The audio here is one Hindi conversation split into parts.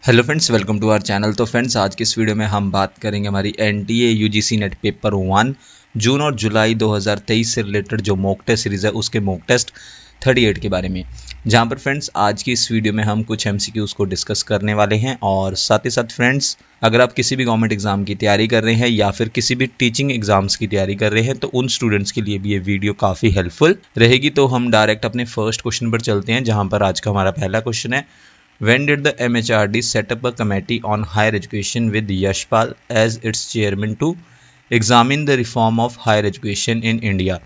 Hello friends, welcome to our channel. तो फ्रेंड्स, आज की इस वीडियो में हम बात करेंगे हमारी एनटीए यूजीसी नेट पेपर 1 जून और जुलाई 2023 से रिलेटेड जो मॉक टेस्ट सीरीज़ है उसके मॉक टेस्ट 38 के बारे में, जहां पर फ्रेंड्स आज की इस वीडियो में हम कुछ एमसीक्यूज को डिस्कस करने वाले हैं। और साथ ही साथ फ्रेंड्स, अगर आप किसी भी गवर्नमेंट एग्जाम की तैयारी कर रहे हैं या फिर किसी भी टीचिंग एग्जाम्स की तैयारी कर रहे हैं तो उन स्टूडेंट्स के लिए भी ये वीडियो काफ़ी हेल्पफुल रहेगी। तो हम डायरेक्ट अपने फर्स्ट क्वेश्चन पर चलते हैं, जहाँ पर आज का हमारा पहला क्वेश्चन है, When did the MHRD set up a committee on higher education with Yashpal as its chairman to examine the reform of higher education in India?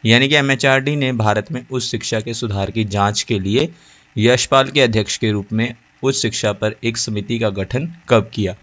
यानी कि MHRD ने भारत में उच्च शिक्षा के सुधार की जांच के लिए यशपाल के अध्यक्ष के रूप में उच्च शिक्षा पर एक समिति का गठन कब किया?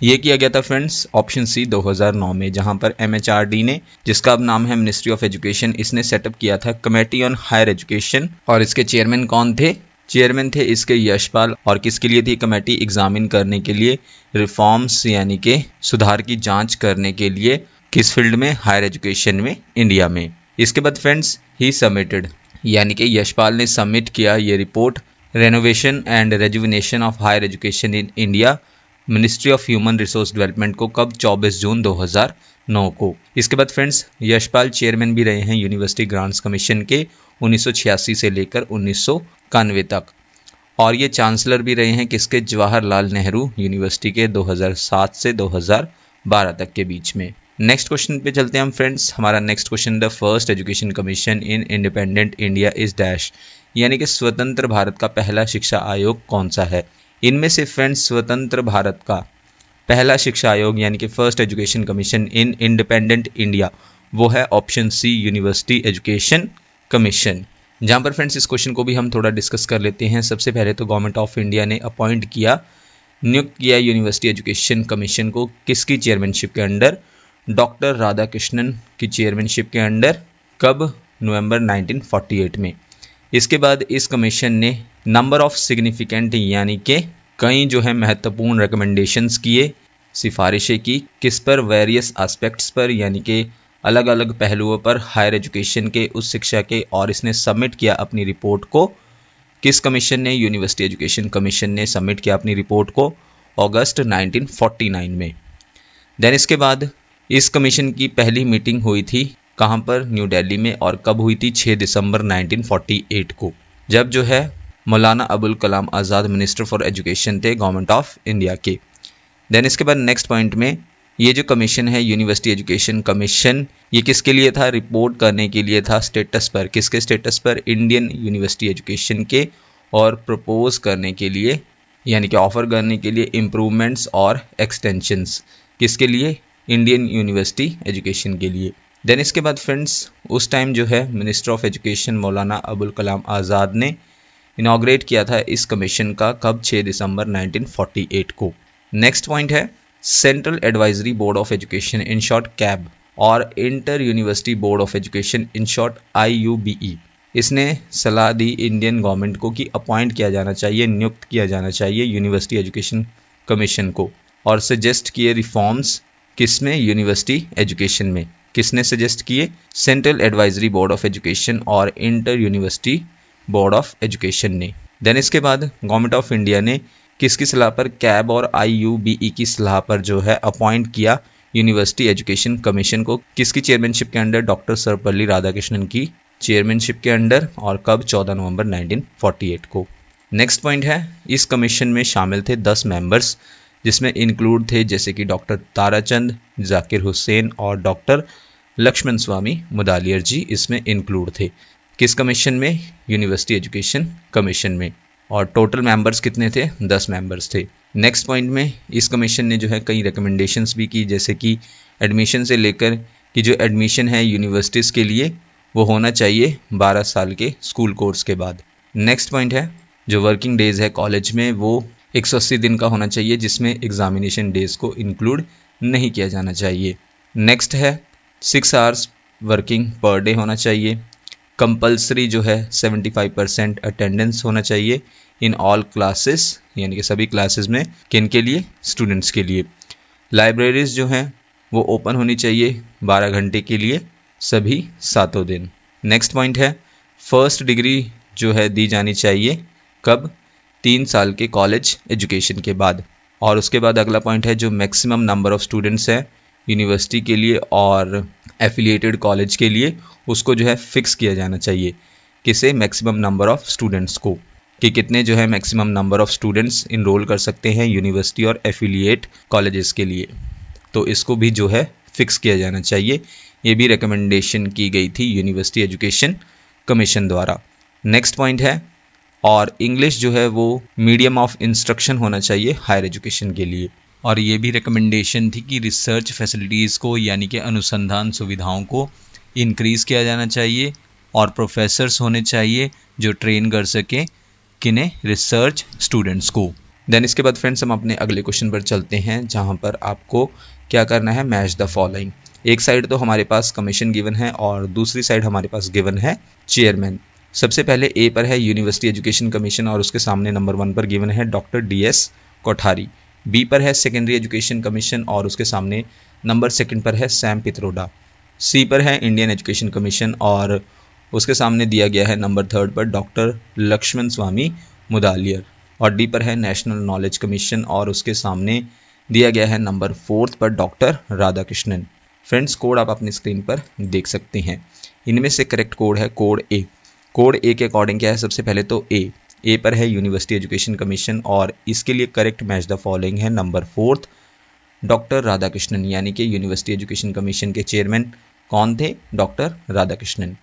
ये किया गया था फ्रेंड्स ऑप्शन सी 2009 में, जहां पर MHRD ने, जिसका अब नाम है मिनिस्ट्री ऑफ एजुकेशन, इसने सेटअप किया था कमेटी ऑन हायर एजुकेशन। और इसके चेयरमैन कौन थे? चेयरमैन थे इसके यशपाल। और किसके लिए थी कमेटी? एग्जामिन करने के लिए, रिफॉर्म्स यानी कि सुधार की जांच करने के लिए। किस फील्ड में? हायर एजुकेशन में, इंडिया में। इसके बाद फ्रेंड्स, ही सबमिटेड यानी कि यशपाल ने सबमिट किया ये report, renovation and rejuvenation of higher education in India, ministry of human resource development को। कब? 24 जून 2009 को। इसके बाद फ्रेंड्स, यशपाल चेयरमैन भी रहे हैं यूनिवर्सिटी ग्रांट्स कमीशन के 1986 से लेकर 1991 तक। और ये चांसलर भी रहे हैं किसके? जवाहरलाल नेहरू यूनिवर्सिटी के 2007 से 2012 तक के बीच में। नेक्स्ट क्वेश्चन पे चलते हैं हम फ्रेंड्स। हमारा next question, the first education commission in independent India is dash, यानी कि स्वतंत्र भारत का पहला शिक्षा आयोग कौन सा है? इनमें से फ्रेंड्स स्वतंत्र भारत का पहला शिक्षा आयोग यानी कि first education commission in independent India, वो है option C, university education commission. जहां पर फ्रेंड्स इस क्वेश्चन को भी हम थोड़ा डिस्कस कर लेते हैं। सबसे पहले तो गवर्नमेंट ऑफ इंडिया ने अपॉइंट किया, नियुक्त किया यूनिवर्सिटी एजुकेशन कमीशन को। किसकी चेयरमैनशिप के अंडर? डॉक्टर राधाकृष्णन की चेयरमैनशिप के अंडर। कब? नवंबर 1948 में। इसके बाद इस कमीशन ने नंबर ऑफ सिग्निफिकेंट यानी कि कई जो है महत्वपूर्ण रिकमेंडेशंस किए, सिफारिशें की। किस पर? वेरियस एस्पेक्ट्स पर, यानी कि अलग अलग पहलुओं पर हायर एजुकेशन के, उस शिक्षा के। और इसने सबमिट किया अपनी रिपोर्ट को। किस कमीशन ने? यूनिवर्सिटी एजुकेशन कमीशन ने सबमिट किया अपनी रिपोर्ट को अगस्त 1949 में। देन इसके बाद इस कमीशन की पहली मीटिंग हुई थी कहाँ पर? न्यू दिल्ली में। और कब हुई थी? 6 दिसंबर 1948 को, जब जो है Maulana Abul Kalam Azad minister for education थे गवर्नमेंट ऑफ इंडिया के। देन इसके बाद नेक्स्ट पॉइंट में, ये जो कमीशन है यूनिवर्सिटी एजुकेशन कमीशन, ये किसके लिए था? रिपोर्ट करने के लिए था स्टेटस पर। किसके स्टेटस पर? इंडियन यूनिवर्सिटी एजुकेशन के। और प्रपोज करने के लिए यानी कि ऑफर करने के लिए इम्प्रूवमेंट्स और एक्सटेंशंस। किसके लिए? इंडियन यूनिवर्सिटी एजुकेशन के लिए। देन इसके बाद फ्रेंड्स, उस टाइम जो है minister of education Maulana Abul Kalam Azad ने इनॉग्रेट किया था इस कमीशन का। कब? 6 दिसंबर 1948 को। नेक्स्ट पॉइंट है, central advisory board of education in short CABE और inter university board of education in short IUBE, इसने सलाह दी इंडियन गवर्नमेंट को कि अपॉइंट किया जाना चाहिए, नियुक्त किया जाना चाहिए यूनिवर्सिटी एजुकेशन कमीशन को। और सजेस्ट किए रिफॉर्म्स किसमें? यूनिवर्सिटी एजुकेशन में। किसने सजेस्ट किए? Central advisory board of education और inter university board of education ने। देन इसके बाद गवर्नमेंट ऑफ इंडिया ने किसकी सलाह पर? कैब और IUBE की सलाह पर जो है अपॉइंट किया यूनिवर्सिटी एजुकेशन कमीशन को। किसकी चेयरमैनशिप के अंडर? डॉक्टर सर्वपल्ली राधाकृष्णन की चेयरमैनशिप के अंडर। और कब? 14 नवंबर 1948 को। नेक्स्ट पॉइंट है, इस कमीशन में शामिल थे 10 मेंबर्स, जिसमें इंक्लूड थे जैसे कि डॉक्टर ताराचंद, जाकिर हुसैन और डॉक्टर लक्ष्मण स्वामी मुदालियर जी इसमें इंक्लूड थे। किस कमीशन में? यूनिवर्सिटी एजुकेशन कमीशन में। और टोटल मेंबर्स कितने थे? 10 मेंबर्स थे। नेक्स्ट पॉइंट में, इस कमीशन ने जो है कई रिकमेंडेशंस भी की, जैसे कि एडमिशन से लेकर कि जो एडमिशन है यूनिवर्सिटीज़ के लिए वो होना चाहिए 12 साल के स्कूल कोर्स के बाद। नेक्स्ट पॉइंट है, जो वर्किंग डेज है कॉलेज में वो 180 दिन का होना चाहिए, जिसमें एग्जामिनेशन डेज को इंक्लूड नहीं किया जाना चाहिए। नेक्स्ट है, 6 आवर्स वर्किंग पर डे होना चाहिए। कंपलसरी जो है 75% अटेंडेंस होना चाहिए इन ऑल क्लासेस, यानी कि सभी क्लासेस में। किन के लिए? स्टूडेंट्स के लिए। लाइब्रेरीज जो हैं वो ओपन होनी चाहिए 12 घंटे के लिए सभी 7 दिन। नेक्स्ट पॉइंट है, फर्स्ट डिग्री जो है दी जानी चाहिए। कब? 3 साल के कॉलेज एजुकेशन के बाद। और उसके बाद अगला पॉइंट है जो मैक्सिमम नंबर ऑफ स्टूडेंट्स है यूनिवर्सिटी के लिए और एफिलिएटेड कॉलेज के लिए, उसको जो है फिक्स किया जाना चाहिए। किसे? मैक्सिमम नंबर ऑफ स्टूडेंट्स को, कि कितने जो है maximum number of students enrol कर सकते हैं यूनिवर्सिटी और एफिलिएट कॉलेजेस के लिए, तो इसको भी जो है फिक्स किया जाना चाहिए। ये भी रिकमेंडेशन की गई थी यूनिवर्सिटी एजुकेशन कमीशन द्वारा। नेक्स्ट पॉइंट है, और इंग्लिश जो है वो मीडियम ऑफ इंस्ट्रक्शन होना चाहिए हायर एजुकेशन के लिए। और ये भी रिकमेंडेशन थी कि रिसर्च फैसिलिटीज़ को यानी कि अनुसंधान सुविधाओं को इंक्रीज़ किया जाना चाहिए और प्रोफेसर्स होने चाहिए जो ट्रेन कर सकें किन्हें? रिसर्च स्टूडेंट्स को। देन इसके बाद फ्रेंड्स हम अपने अगले क्वेश्चन पर चलते हैं, जहाँ पर आपको क्या करना है? Match the following. एक साइड तो हमारे पास कमीशन गिवन है और दूसरी साइड हमारे पास गिवन है चेयरमैन। सबसे पहले ए पर है यूनिवर्सिटी एजुकेशन कमीशन और उसके सामने नंबर 1 पर गिवन है डॉक्टर DS कोठारी। बी पर है सेकेंडरी एजुकेशन कमीशन और उसके सामने नंबर 2 पर है सैम पित्रोडा। सी पर है इंडियन एजुकेशन कमीशन और उसके सामने दिया गया है नंबर 3 पर डॉक्टर लक्ष्मण स्वामी मुदालियर। और डी पर है नेशनल नॉलेज कमीशन और उसके सामने दिया गया है नंबर 4 पर डॉक्टर राधाकृष्णन। फ्रेंड्स कोड आप अपनी स्क्रीन पर देख सकते हैं। इनमें से करेक्ट कोड है कोड ए। कोड ए के अकॉर्डिंग क्या है? सबसे पहले तो ए पर है यूनिवर्सिटी एजुकेशन कमीशन और इसके लिए करेक्ट मैच द फॉलोइंग है नंबर 4 डॉक्टर राधाकृष्णन, यानी कि यूनिवर्सिटी एजुकेशन कमीशन के चेयरमैन कौन थे? डॉक्टर राधाकृष्णन।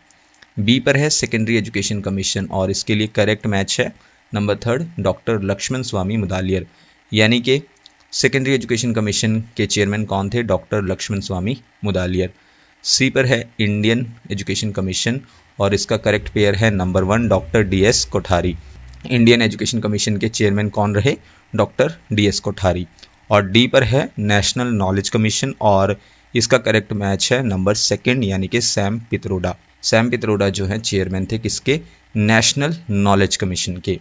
बी पर है सेकेंडरी एजुकेशन कमीशन और इसके लिए करेक्ट मैच है नंबर 3 डॉक्टर लक्ष्मण स्वामी मुदालियर, यानी कि सेकेंडरी एजुकेशन कमीशन के चेयरमैन कौन थे? डॉक्टर लक्ष्मण स्वामी मुदालियर। सी पर है इंडियन एजुकेशन कमीशन और इसका करेक्ट पेयर है number 1 doctor DS Kothari. Indian education commission के चेयरमैन कौन रहे? Doctor DS Kothari. और डी पर है नेशनल नॉलेज कमीशन और इसका करेक्ट मैच है नंबर 2 यानी कि सैम पित्रोडा। सैम पित्रोडा जो है चेयरमैन थे किसके? नेशनल नॉलेज कमीशन के।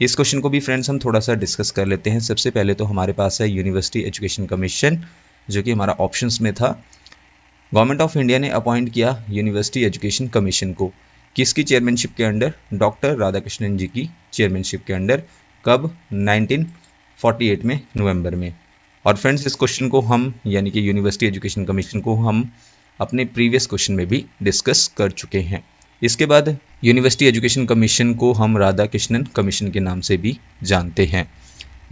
इस क्वेश्चन को भी फ्रेंड्स हम थोड़ा सा डिस्कस कर लेते हैं। सबसे पहले तो हमारे पास है यूनिवर्सिटी एजुकेशन कमीशन जो कि हमारा ऑप्शंस में था। गवर्नमेंट ऑफ इंडिया ने अपॉइंट किया यूनिवर्सिटी एजुकेशन कमीशन को किसकी चेयरमैनशिप के अंडर? डॉक्टर राधाकृष्णन जी की चेयरमैनशिप के अंडर। कब? 1948 में नवंबर में। और फ्रेंड्स इस क्वेश्चन को हम यानी कि यूनिवर्सिटी एजुकेशन कमीशन को हम अपने प्रीवियस क्वेश्चन में भी डिस्कस कर चुके हैं। इसके बाद यूनिवर्सिटी एजुकेशन कमीशन को हम राधाकृष्णन कमीशन के नाम से भी जानते हैं।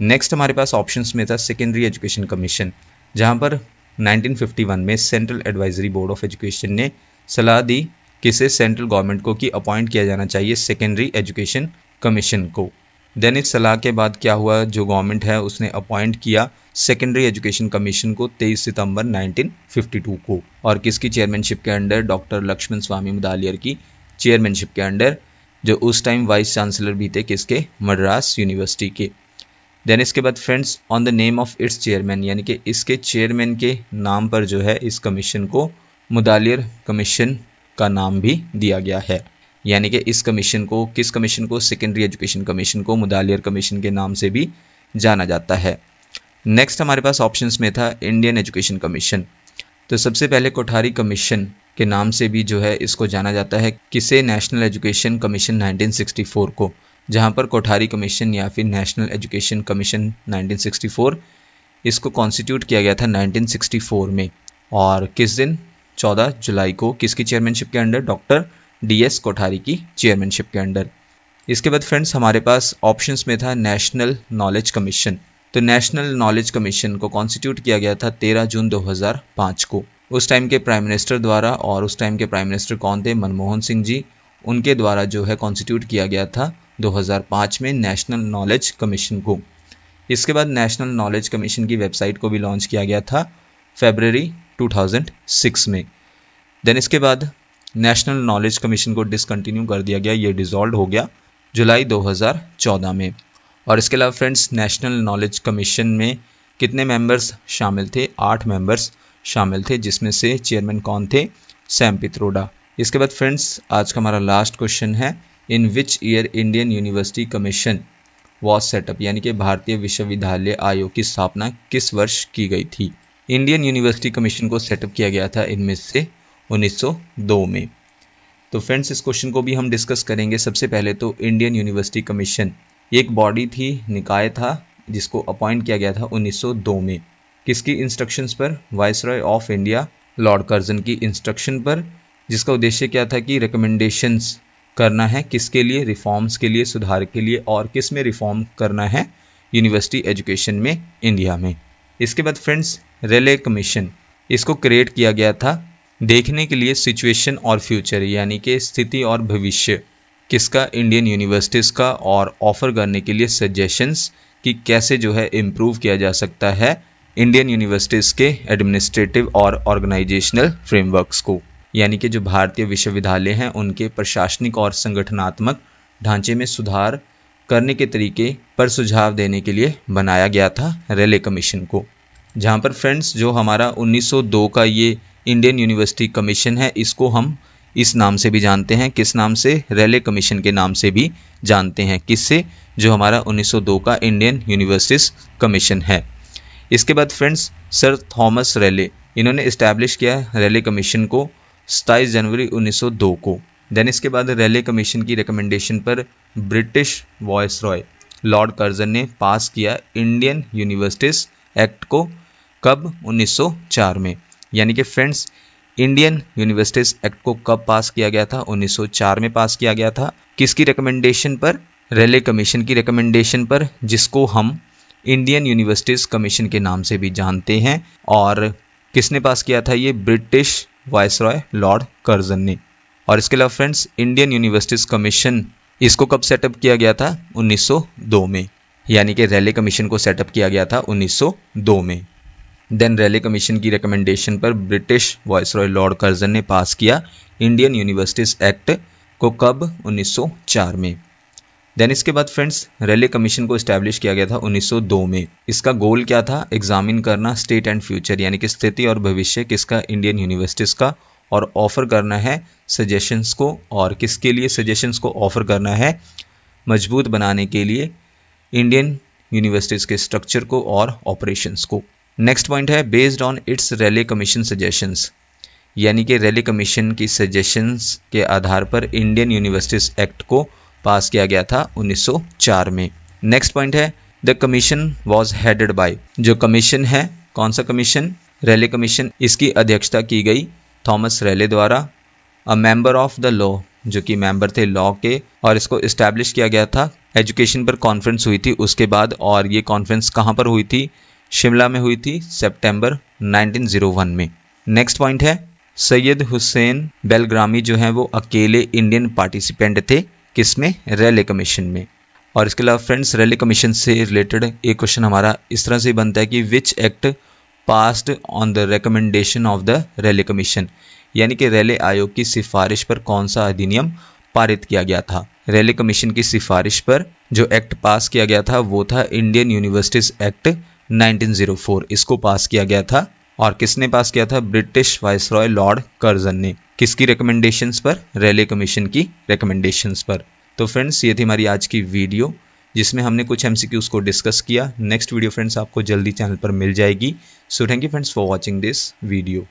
नेक्स्ट हमारे पास ऑप्शंस में था सेकेंडरी एजुकेशन कमीशन, जहां पर 1951 में central advisory board of education ने सलाह दी किसे? सेंट्रल गवर्नमेंट को कि अपॉइंट किया जाना चाहिए सेकेंडरी एजुकेशन कमीशन को। देन इस सलाह के बाद क्या हुआ? जो गवर्नमेंट है उसने अपॉइंट किया सेकेंडरी एजुकेशन कमीशन को 23 सितंबर 1952 को और किसकी चेयरमैनशिप के अंडर? डॉक्टर लक्ष्मण स्वामी मुदालियर की चेयरमैनशिप के अंडर, जो उस टाइम वाइस चांसलर भी थे किसके? मद्रास यूनिवर्सिटी के। देन इसके बाद friends on the name of its chairman, यानी कि इसके चेयरमैन के नाम पर जो है इस कमीशन को मुदालियर कमीशन का नाम भी दिया गया है, यानी कि इस कमीशन को किस कमीशन को? सेकेंडरी एजुकेशन कमीशन को मुदालियर कमीशन के नाम से भी जाना जाता है। नेक्स्ट हमारे पास ऑप्शंस में था इंडियन एजुकेशन कमीशन। तो सबसे पहले कोठारी कमीशन के नाम से भी जो है इसको जाना जाता है किसे? नेशनल एजुकेशन कमीशन 1964 को, जहां पर कोठारी कमीशन या फिर नेशनल एजुकेशन कमीशन 1964 इसको कॉन्स्टिट्यूट किया गया था 1964 में। और किस दिन? 14 जुलाई को। किसकी चेयरमैनशिप के अंडर? डॉक्टर DS कोठारी की चेयरमैनशिप के अंडर। इसके बाद फ्रेंड्स हमारे पास ऑप्शंस में था नेशनल नॉलेज कमीशन। तो नेशनल नॉलेज कमीशन को कॉन्स्टिट्यूट किया गया था 13 जून 2005 को, उस टाइम के प्राइम मिनिस्टर द्वारा। और उस टाइम के प्राइम मिनिस्टर कौन थे? मनमोहन सिंह जी। उनके द्वारा जो है कॉन्स्टिट्यूट किया गया था 2005 में नेशनल नॉलेज कमीशन को। इसके बाद नेशनल नॉलेज कमीशन की वेबसाइट को भी लॉन्च किया गया था फरवरी 2006 में। देन इसके बाद नेशनल नॉलेज कमीशन को डिसकंटिन्यू कर दिया गया, ये डिसॉल्व हो गया जुलाई 2014 में। और इसके अलावा फ्रेंड्स नेशनल नॉलेज कमीशन में कितने मेंबर्स शामिल थे? 8 मेंबर्स शामिल थे, जिसमें से चेयरमैन कौन थे? सैम पित्रोडा। इसके बाद फ्रेंड्स आज का हमारा लास्ट क्वेश्चन है in which year Indian university commission was set up, यानी कि भारतीय विश्वविद्यालय आयोग की स्थापना किस वर्ष की गई थी? इंडियन यूनिवर्सिटी कमीशन को सेटअप किया गया था इनमें से 1902 में। तो फ्रेंड्स इस क्वेश्चन को भी हम डिस्कस करेंगे। सबसे पहले तो इंडियन यूनिवर्सिटी कमीशन एक बॉडी थी, निकाय था, जिसको अपॉइंट किया गया था 1902 में। किसकी इंस्ट्रक्शंस पर? Viceroy of India Lord Curzon की इंस्ट्रक्शन पर, जिसका उद्देश्य क्या था कि रिकमेंडेशंस करना है किसके लिए? रिफॉर्म्स के लिए, सुधार के लिए। और किस में रिफॉर्म करना है? यूनिवर्सिटी एजुकेशन में इंडिया में। इसके बाद फ्रेंड्स रेले कमीशन, इसको क्रिएट किया गया था देखने के लिए सिचुएशन और फ्यूचर, यानी कि स्थिति और भविष्य किसका? इंडियन यूनिवर्सिटीज़ का, और ऑफर करने के लिए सजेशंस कि कैसे जो है इम्प्रूव किया जा सकता है इंडियन यूनिवर्सिटीज़ के एडमिनिस्ट्रेटिव और ऑर्गेनाइजेशनल फ्रेमवर्क्स को, यानी कि जो भारतीय विश्वविद्यालय हैं उनके प्रशासनिक और संगठनात्मक ढांचे में सुधार करने के तरीके पर सुझाव देने के लिए बनाया गया था रेले कमीशन को। जहाँ पर फ्रेंड्स जो हमारा 1902 का ये इंडियन यूनिवर्सिटी कमीशन है, इसको हम इस नाम से भी जानते हैं। किस नाम से? रेले कमीशन के नाम से भी जानते हैं। किससे? जो हमारा 1902 का इंडियन यूनिवर्सिटीज कमीशन है। इसके बाद फ्रेंड्स सर थॉमस रेले, इन्होंने इस्टेब्लिश किया रेले कमीशन को 27 जनवरी 1902 को। देन इसके बाद रेले कमीशन की रिकमेंडेशन पर ब्रिटिश वायसरॉय लॉर्ड कर्जन ने पास किया इंडियन यूनिवर्सिटीज एक्ट को। कब? 1904 में। यानी कि फ्रेंड्स इंडियन यूनिवर्सिटीज एक्ट को कब पास किया गया था? 1904 में पास किया गया था। किसकी रिकमेंडेशन पर? रेले कमीशन की रिकमेंडेशन पर, जिसको हम इंडियन यूनिवर्सिटीज कमीशन के नाम से भी जानते हैं। और किसने पास किया था ये? ब्रिटिश वायसरॉय लॉर्ड कर्जन ने। और इसके अलावा फ्रेंड्स इंडियन यूनिवर्सिटीज कमीशन, इसको कब सेटअप किया गया था? 1902 में। यानी कि रेले कमीशन को सेटअप किया गया था 1902 में। देन रेले कमीशन की रिकमेंडेशन पर ब्रिटिश वायसरॉय लॉर्ड कर्जन ने पास किया इंडियन यूनिवर्सिटीज एक्ट को। कब? 1904 में। देन इसके बाद फ्रेंड्स रेले कमीशन को इस्टेब्लिश किया गया था 1902 में। इसका गोल क्या था? एग्जामिन करना स्टेट एंड फ्यूचर, यानी कि स्थिति और भविष्य किसका? इंडियन यूनिवर्सिटीज़ का, और ऑफर करना है सजेशंस को। और किसके लिए सजेशंस को ऑफर करना है? मजबूत बनाने के लिए इंडियन यूनिवर्सिटीज़ के स्ट्रक्चर को और ऑपरेशंस को। नेक्स्ट पॉइंट है based on it's Rayleigh commission suggestions, यानी कि रेले कमीशन की सजेशंस के आधार पर इंडियन यूनिवर्सिटीज एक्ट को पास किया गया था 1904 में। नेक्स्ट पॉइंट है the commission was headed by, जो कमीशन है, कौन सा कमीशन? रेले कमीशन। इसकी अध्यक्षता की गई थॉमस रेले द्वारा। A member of the law, जो कि मेंबर थे लॉ के, और इसको इस्टेब्लिश किया गया था। एजुकेशन पर कॉन्फ्रेंस हुई थी उसके बाद, और ये कॉन्फ्रेंस कहाँ पर हुई थी? शिमला में हुई थी, सितंबर 1901 में। नेक्स्ट पॉइंट है सैयद हुसैन बेलग्रामी जो हैं वो अकेले इंडियन पार्टिसिपेंट थे, किसमें? रेले कमीशन में। और इसके अलावा फ्रेंड्स रेले कमीशन से रिलेटेड एक क्वेश्चन हमारा इस तरह से बनता है कि which act passed on the recommendation of the Rayleigh commission, यानी कि रेले आयोग की सिफारिश पर कौन सा अधिनियम पारित किया गया था? रेले कमीशन की सिफारिश पर जो एक्ट पास किया गया था वो था इंडियन यूनिवर्सिटीज एक्ट 1904, इसको पास किया गया था। और किसने पास किया था? ब्रिटिश वायसरॉय लॉर्ड कर्जन ने। किसकी रिकमेंडेशंस पर? रेले कमीशन की रिकमेंडेशंस पर। तो फ्रेंड्स ये थी हमारी आज की वीडियो, जिसमें हमने कुछ MCQs को डिस्कस किया। नेक्स्ट वीडियो फ्रेंड्स आपको जल्दी चैनल पर मिल जाएगी। So thank you friends for watching this video.